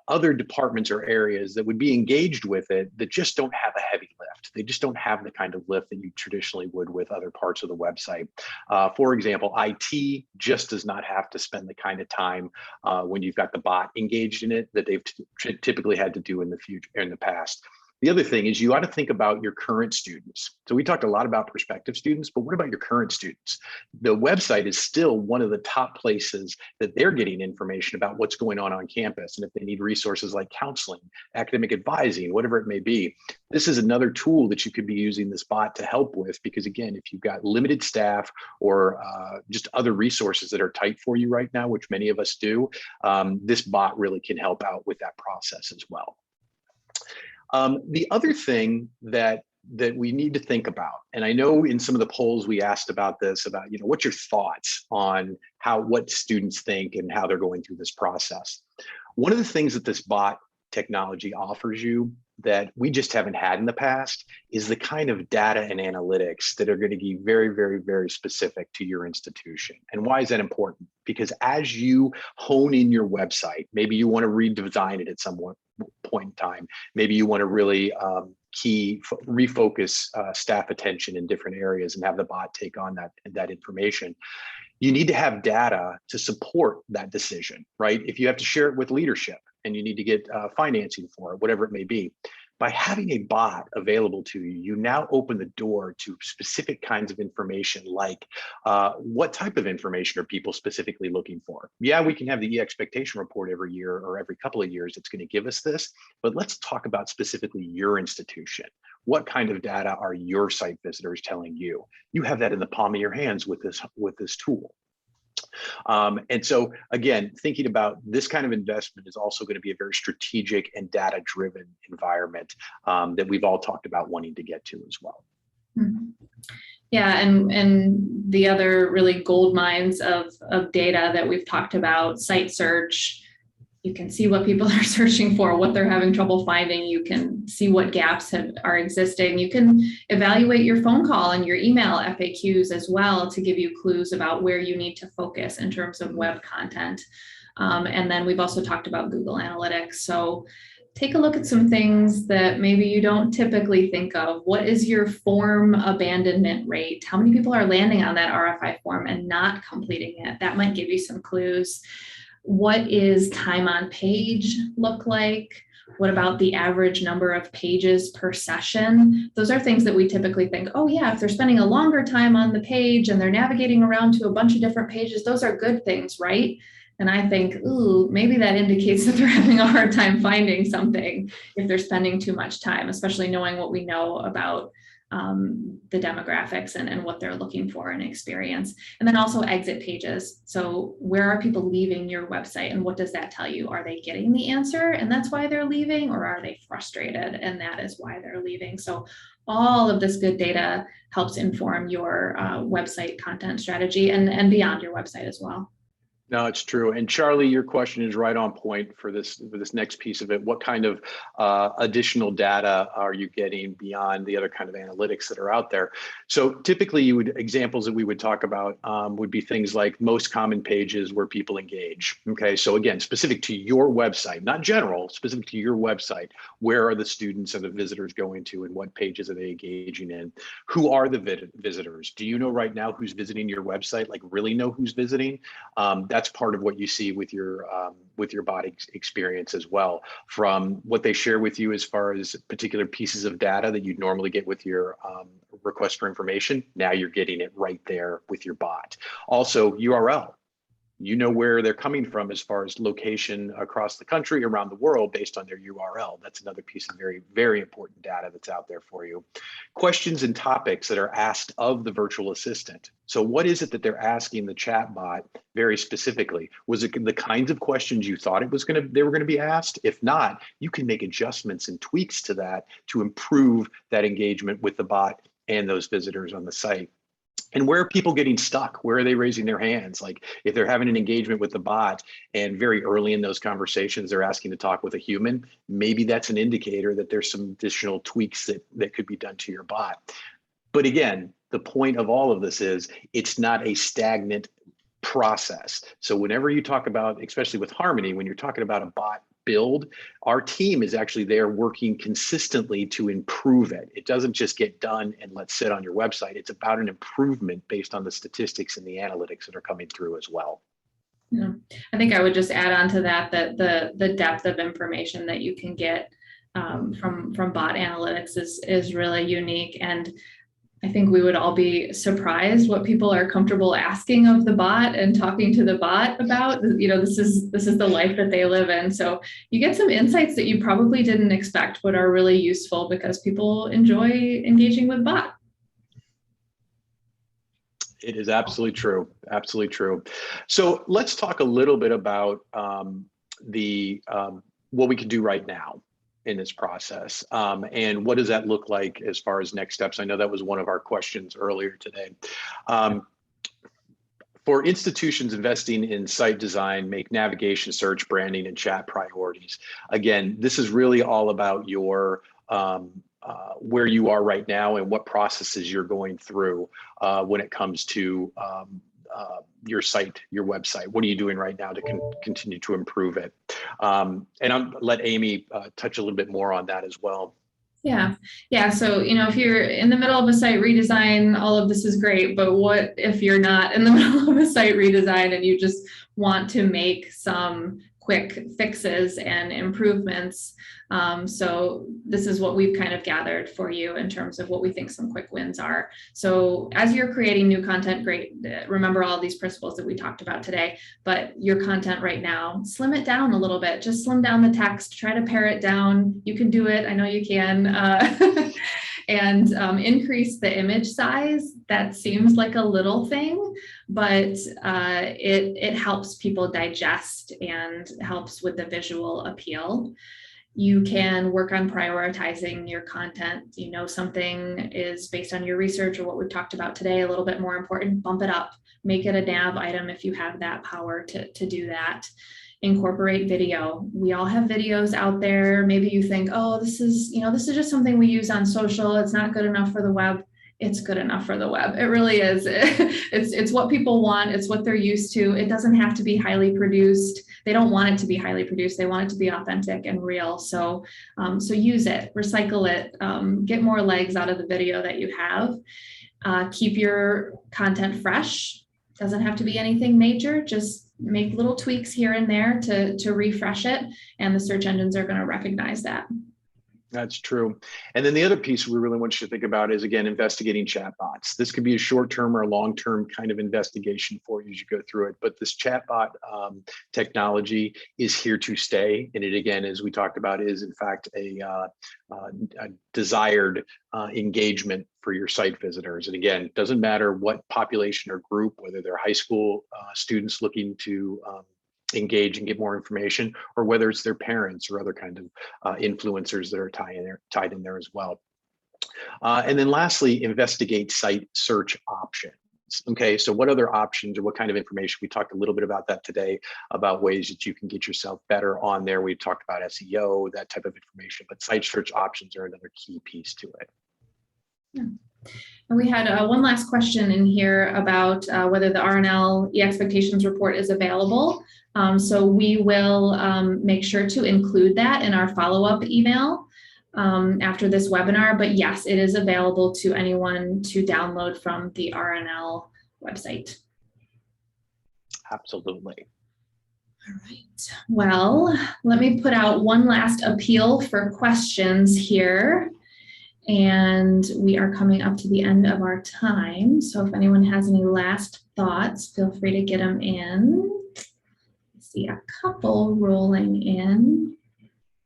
other departments or areas that would be engaged with it that just don't have a heavy lift. They just don't have the kind of lift that you traditionally would with other parts of the website. For example, IT just does not have to spend the kind of time when you've got the bot engaged in it that they've typically had to do in the future, in the past. The other thing is you ought to think about your current students. So we talked a lot about prospective students, but what about your current students? The website is still one of the top places that they're getting information about what's going on campus. And if they need resources like counseling, academic advising, whatever it may be, this is another tool that you could be using this bot to help with, because again, if you've got limited staff or just other resources that are tight for you right now, which many of us do, this bot really can help out with that process as well. The other thing that we need to think about, and I know in some of the polls we asked about this, about, you know, what's your thoughts on what students think and how they're going through this process. One of the things that this bot technology offers you that we just haven't had in the past is the kind of data and analytics that are going to be very, very, very specific to your institution. And why is that important? Because as you hone in your website, maybe you want to redesign it at some point in time. Maybe you want to really refocus staff attention in different areas and have the bot take on that information. You need to have data to support that decision, right? If you have to share it with leadership and you need to get financing for it, whatever it may be, by having a bot available to you, you now open the door to specific kinds of information, like what type of information are people specifically looking for? Yeah, we can have the e-expectation report every year or every couple of years that's going to give us this, but let's talk about specifically your institution. What kind of data are your site visitors telling you? You have that in the palm of your hands with this tool. And so again, thinking about this kind of investment is also going to be a very strategic and data-driven environment that we've all talked about wanting to get to as well. Mm-hmm. Yeah, and the other really gold mines of data that we've talked about, site search. You can see what people are searching for, what they're having trouble finding. You can see what gaps are existing. You can evaluate your phone call and your email FAQs as well to give you clues about where you need to focus in terms of web content. And then we've also talked about Google Analytics. So take a look at some things that maybe you don't typically think of. What is your form abandonment rate? How many people are landing on that RFI form and not completing it? That might give you some clues. What is time on page look like? What about the average number of pages per session? Those are things that we typically think, oh yeah, if they're spending a longer time on the page and they're navigating around to a bunch of different pages, those are good things, right? And I think, ooh, maybe that indicates that they're having a hard time finding something if they're spending too much time, especially knowing what we know about the demographics and what they're looking for in experience. And then also exit pages. So where are people leaving your website and what does that tell you? Are they getting the answer and that's why they're leaving, or are they frustrated and that is why they're leaving? So all of this good data helps inform your website content strategy and beyond your website as well. No, it's true. And Charlie, your question is right on point for this next piece of it. What kind of additional data are you getting beyond the other kind of analytics that are out there? So typically examples that we would talk about would be things like most common pages where people engage. Okay, so again, specific to your website, not general, specific to your website, where are the students and the visitors going to and what pages are they engaging in? Who are the visitors? Do you know right now who's visiting your website? Like really know who's visiting? That's part of what you see with your bot experience as well, from what they share with you as far as particular pieces of data that you'd normally get with your request for information. Now you're getting it right there with your bot. Also, URL. You know where they're coming from as far as location across the country, around the world, based on their URL. That's another piece of very, very important data that's out there for you. Questions and topics that are asked of the virtual assistant. So what is it that they're asking the chatbot very specifically? Was it the kinds of questions you thought they were going to be asked? If not, you can make adjustments and tweaks to that to improve that engagement with the bot and those visitors on the site. And where are people getting stuck? Where are they raising their hands? Like if they're having an engagement with the bot and very early in those conversations, they're asking to talk with a human, maybe that's an indicator that there's some additional tweaks that could be done to your bot. But again, the point of all of this is it's not a stagnant process. So whenever you talk about, especially with Harmony, when you're talking about a bot build, our team is actually there working consistently to improve it. It doesn't just get done and let sit on your website. It's about an improvement based on the statistics and the analytics that are coming through as well. Yeah. I think I would just add on to that the depth of information that you can get from bot analytics is really unique. And I think we would all be surprised what people are comfortable asking of the bot and talking to the bot about. You know, this is the life that they live in. So you get some insights that you probably didn't expect, but are really useful because people enjoy engaging with bot. It is absolutely true. Absolutely true. So let's talk a little bit about what we can do right now in this process. And what does that look like as far as next steps? I know that was one of our questions earlier today. For institutions investing in site design, make navigation, search, branding, and chat priorities. Again, this is really all about your where you are right now and what processes you're going through when it comes to your site, your website. What are you doing right now to continue to improve it? And I'll let Amy touch a little bit more on that as well. Yeah. So, you know, if you're in the middle of a site redesign, all of this is great. But what if you're not in the middle of a site redesign and you just want to make some quick fixes and improvements? So this is what we've kind of gathered for you in terms of what we think some quick wins are. So as you're creating new content, great. Remember all these principles that we talked about today, but your content right now, slim it down a little bit. Just slim down the text, try to pare it down. You can do it. I know you can. And increase the image size. That seems like a little thing, but it helps people digest and helps with the visual appeal. You can work on prioritizing your content. You know, something is based on your research or what we've talked about today, a little bit more important, bump it up, make it a nav item if you have that power to do that. Incorporate video. We all have videos out there. Maybe you think, oh, this is just something we use on social. It's not good enough for the web. It's good enough for the web. It really is. It's what people want. It's what they're used to. It doesn't have to be highly produced. They don't want it to be highly produced. They want it to be authentic and real. So use it, recycle it, get more legs out of the video that you have. Keep your content fresh. Doesn't have to be anything major. Just make little tweaks here and there to refresh it, and the search engines are going to recognize that. That's true. And then the other piece we really want you to think about is, again, investigating chatbots. This could be a short-term or a long-term kind of investigation for you as you go through it. But this chatbot technology is here to stay. And it, again, as we talked about, is in fact a desired engagement for your site visitors. And again, it doesn't matter what population or group, whether they're high school students looking to engage and get more information, or whether it's their parents or other kind of influencers that are tied in there as well. And then lastly, investigate site search options. Okay, so what other options or what kind of information? We talked a little bit about that today, about ways that you can get yourself better on there. We talked about SEO, that type of information, but site search options are another key piece to it. Yeah. And we had one last question in here about whether the RNL e-expectations report is available. So we will make sure to include that in our follow-up email after this webinar. But yes, it is available to anyone to download from the RNL website. Absolutely. All right. Well, let me put out one last appeal for questions here. And we are coming up to the end of our time. So if anyone has any last thoughts, feel free to get them in. I see a couple rolling in.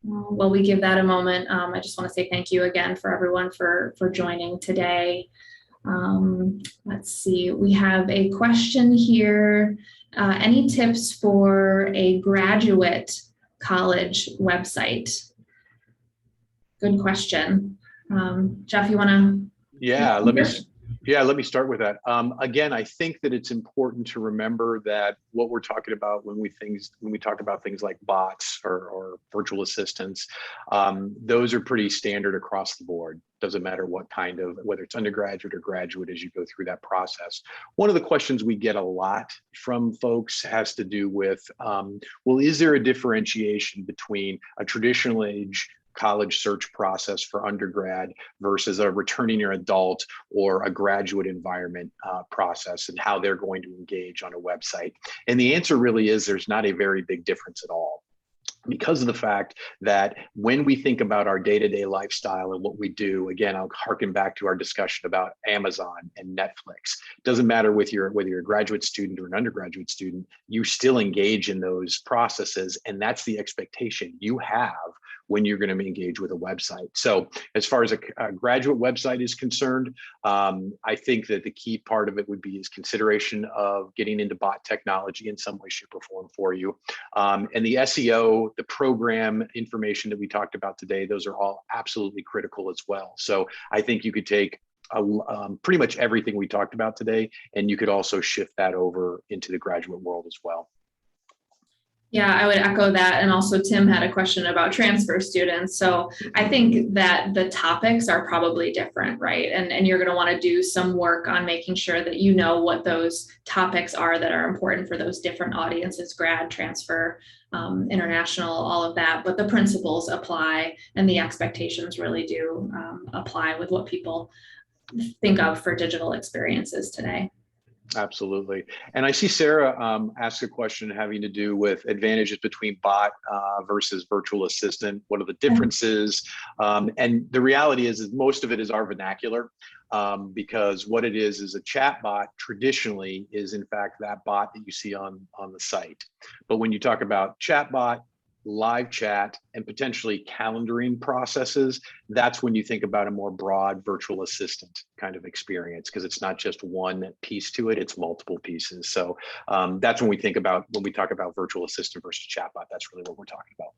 While we give that a moment, I just want to say thank you again for everyone for joining today. Let's see, we have a question here. Any tips for a graduate college website? Good question. Jeff, you want to? Yeah, Yeah, let me start with that. Again, I think that it's important to remember that what we're talking about when we talk about things like bots or virtual assistants, those are pretty standard across the board. Doesn't matter what kind of, whether it's undergraduate or graduate, as you go through that process. One of the questions we get a lot from folks has to do with, well, is there a differentiation between a traditional age college search process for undergrad versus a returning year adult or a graduate environment process, and how they're going to engage on a website? And the answer really is there's not a very big difference at all, because of the fact that when we think about our day-to-day lifestyle and what we do, again, I'll harken back to our discussion about Amazon and Netflix. It doesn't matter whether you're a graduate student or an undergraduate student, you still engage in those processes, and that's the expectation you have when you're going to engage with a website. So as far as a graduate website is concerned, I think that the key part of it would be is consideration of getting into bot technology in some way, shape, or form for you. And the SEO, the program information that we talked about today, those are all absolutely critical as well. So I think you could take pretty much everything we talked about today, and you could also shift that over into the graduate world as well. Yeah, I would echo that. And also Tim had a question about transfer students. So I think that the topics are probably different, right? And you're going to want to do some work on making sure that you know what those topics are that are important for those different audiences, grad, transfer, international, all of that. But the principles apply and the expectations really do apply with what people think of for digital experiences today. Absolutely. And I see Sarah ask a question having to do with advantages between bot versus virtual assistant. What are the differences? And the reality is most of it is our vernacular, because what it is a chatbot traditionally is in fact that bot that you see on the site. But when you talk about chatbot, live chat, and potentially calendaring processes, that's when you think about a more broad virtual assistant kind of experience, because it's not just one piece to it, it's multiple pieces. So that's when we talk about virtual assistant versus chatbot, that's really what we're talking about.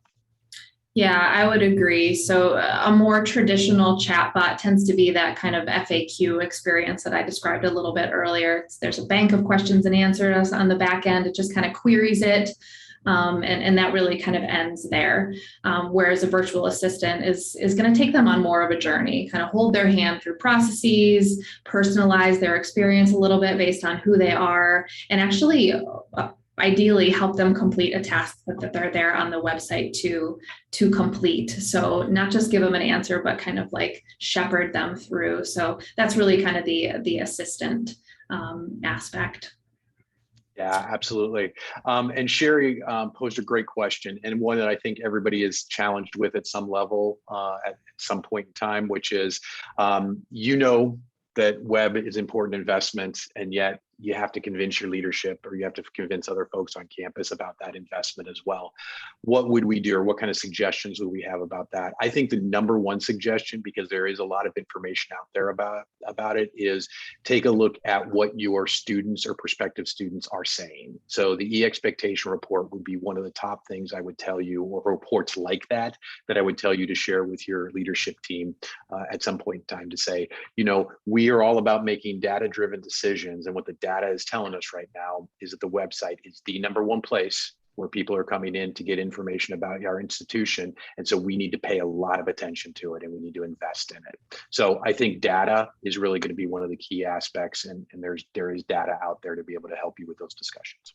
Yeah, I would agree. So a more traditional chatbot tends to be that kind of FAQ experience that I described a little bit earlier. There's a bank of questions and answers on the back end. It just kind of queries it. And that really kind of ends there. Whereas a virtual assistant is going to take them on more of a journey, kind of hold their hand through processes, personalize their experience a little bit based on who they are, and actually ideally help them complete a task that they're there on the website to complete. So not just give them an answer, but kind of like shepherd them through. So that's really kind of the assistant aspect. Yeah, absolutely. And Sherry posed a great question, and one that I think everybody is challenged with at some level at some point in time, which is, that web is important investment, and yet you have to convince your leadership, or you have to convince other folks on campus about that investment as well. What would we do, or what kind of suggestions would we have about that? I think the number one suggestion, because there is a lot of information out there about it, is take a look at what your students or prospective students are saying. So the e-expectation report would be one of the top things I would tell you, or reports like that I would tell you to share with your leadership team at some point in time, to say, we are all about making data-driven decisions, and what the data is telling us right now is that the website is the number one place where people are coming in to get information about our institution. And so we need to pay a lot of attention to it, and we need to invest in it. So I think data is really going to be one of the key aspects, and there is data out there to be able to help you with those discussions.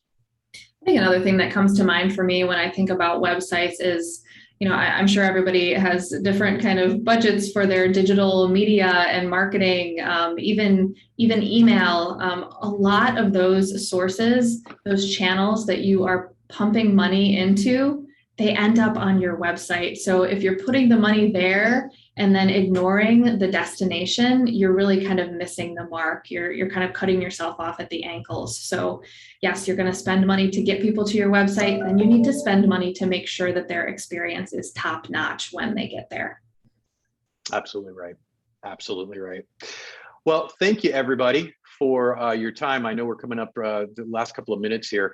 I think another thing that comes to mind for me when I think about websites is, I'm sure everybody has different kind of budgets for their digital media and marketing, even email. A lot of those sources, those channels that you are pumping money into, they end up on your website. So if you're putting the money there and then ignoring the destination, you're really kind of missing the mark. You're kind of cutting yourself off at the ankles. So yes, you're going to spend money to get people to your website, then you need to spend money to make sure that their experience is top notch when they get there. Absolutely right. Absolutely right. Well, thank you, everybody, for your time. I know we're coming up the last couple of minutes here.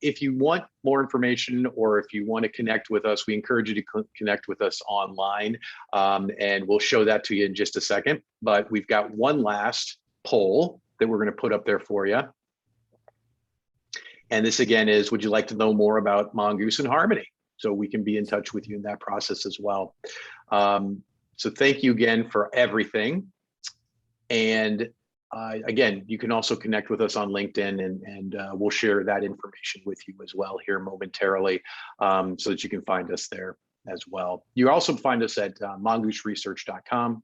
If you want more information, or if you want to connect with us, we encourage you to connect with us online, and we'll show that to you in just a second. But we've got one last poll that we're going to put up there for you. And this again is, would you like to know more about Mongoose and Harmony? So we can be in touch with you in that process as well. So thank you again for everything. And again, you can also connect with us on LinkedIn, and we'll share that information with you as well here momentarily, so that you can find us there as well. You also find us at mongooseresearch.com.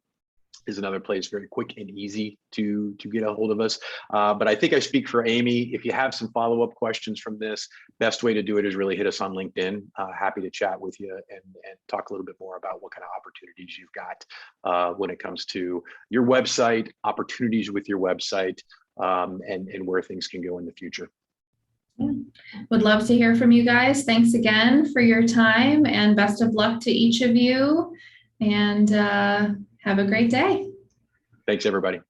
is another place, very quick and easy to get a hold of us. But I think I speak for Amy. If you have some follow-up questions from this, best way to do it is really hit us on LinkedIn. Happy to chat with you and talk a little bit more about what kind of opportunities you've got when it comes to your website, opportunities with your website, and where things can go in the future. Would love to hear from you guys. Thanks again for your time, and best of luck to each of you. And have a great day. Thanks, everybody.